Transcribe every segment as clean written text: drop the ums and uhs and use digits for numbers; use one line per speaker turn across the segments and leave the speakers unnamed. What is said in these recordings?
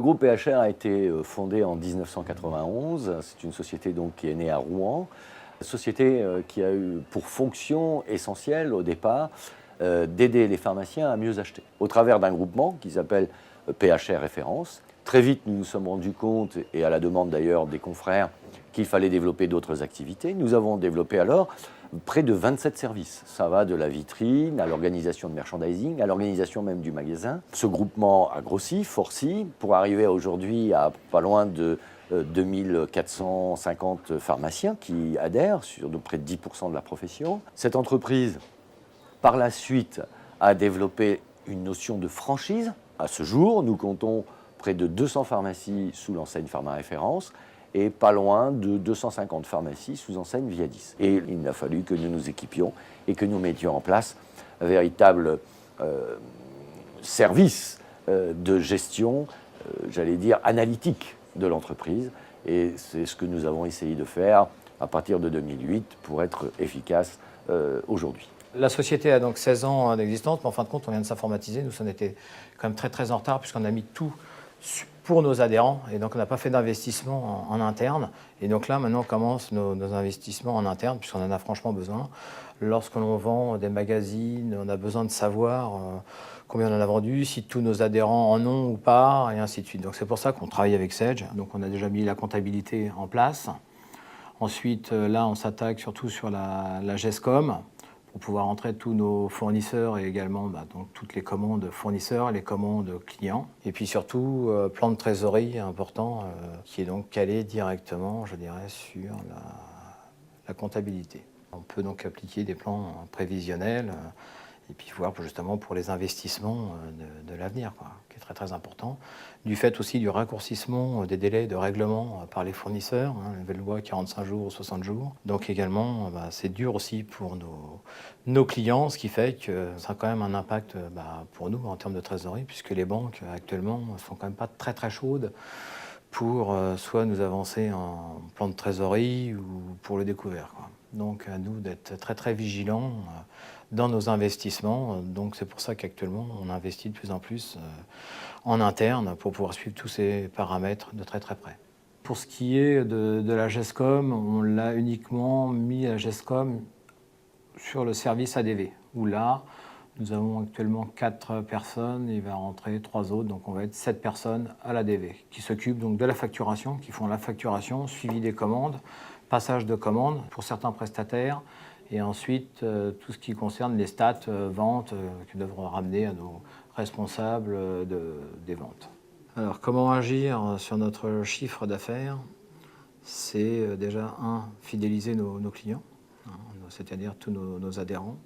Le groupe PHR a été fondé en 1991. C'est une société donc qui est née à Rouen. Société qui a eu pour fonction essentielle au départ d'aider les pharmaciens à mieux acheter. Au travers d'un groupement qui s'appelle PHR Référence. Très vite, nous nous sommes rendus compte, et à la demande d'ailleurs des confrères, qu'il fallait développer d'autres activités. Nous avons développé alors près de 27 services. Ça va de la vitrine à l'organisation de merchandising, à l'organisation même du magasin. Ce groupement a grossi, forci, pour arriver aujourd'hui à pas loin de 2450 pharmaciens qui adhèrent, sur près de 10% de la profession. Cette entreprise, par la suite, a développé une notion de franchise. À ce jour, nous comptons près de 200 pharmacies sous l'enseigne Pharma Référence et pas loin de 250 pharmacies sous enseigne Viadis. Et il a fallu que nous nous équipions et que nous mettions en place un véritable service de gestion, j'allais dire, analytique de l'entreprise. Et c'est ce que nous avons essayé de faire à partir de 2008 pour être efficace aujourd'hui.
La société a donc 16 ans d'existence, mais en fin de compte, on vient de s'informatiser. Nous, on était quand même très en retard puisqu'on a mis tout pour nos adhérents et donc on n'a pas fait d'investissement en interne. Et donc là, maintenant, on commence nos investissements en interne puisqu'on en a franchement besoin. Lorsque l'on vend des magazines, on a besoin de savoir combien on en a vendu, si tous nos adhérents en ont ou pas, et ainsi de suite. Donc c'est pour ça qu'on travaille avec Sage. Donc on a déjà mis la comptabilité en place. Ensuite, là, on s'attaque surtout sur la GESCOM, pour pouvoir entrer tous nos fournisseurs et également donc, toutes les commandes fournisseurs et les commandes clients. Et puis surtout, plan de trésorerie important qui est donc calé directement, je dirais, sur la comptabilité. On peut donc appliquer des plans prévisionnels et puis voir justement pour les investissements de l'avenir, qui est très important. Du fait aussi du raccourcissement des délais de règlement par les fournisseurs, la nouvelle loi 45 jours ou 60 jours. Donc également, c'est dur aussi pour nos clients, ce qui fait que ça a quand même un impact pour nous en termes de trésorerie, puisque les banques actuellement sont quand même pas très chaudes pour soit nous avancer en plan de trésorerie ou pour le découvert. Donc à nous d'être très vigilants dans nos investissements. Donc c'est pour ça qu'actuellement on investit de plus en plus en interne pour pouvoir suivre tous ces paramètres de très près. Pour ce qui est de la GESCOM, on l'a uniquement mis à GESCOM sur le service ADV, où là, nous avons actuellement 4 personnes, il va rentrer 3 autres, donc on va être 7 personnes à l'ADV, qui s'occupent donc de la facturation, qui font la facturation, suivi des commandes, passage de commandes pour certains prestataires, et ensuite tout ce qui concerne les stats, ventes, qui devront ramener à nos responsables des ventes. Alors comment agir sur notre chiffre d'affaires? C'est déjà fidéliser nos clients, c'est-à-dire tous nos adhérents.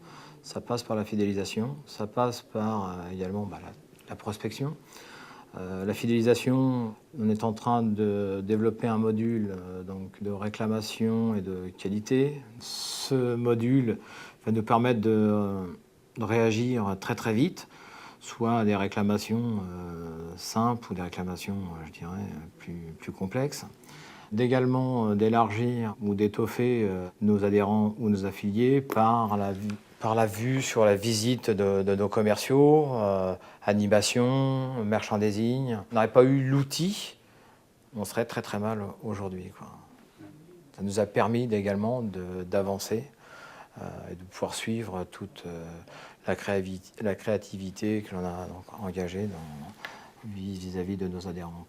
Ça passe par la fidélisation, ça passe par également la prospection. La fidélisation, on est en train de développer un module donc de réclamation et de qualité. Ce module va nous permettre de réagir très vite, soit à des réclamations simples ou des réclamations, je dirais, plus complexes. D'également d'élargir ou d'étoffer nos adhérents ou nos affiliés par la vue sur la visite de nos commerciaux, animation, merchandising. On n'aurait pas eu l'outil, on serait très mal aujourd'hui. Ça nous a permis également d'avancer et de pouvoir suivre toute la créativité que l'on a donc engagée vis-à-vis de nos adhérents.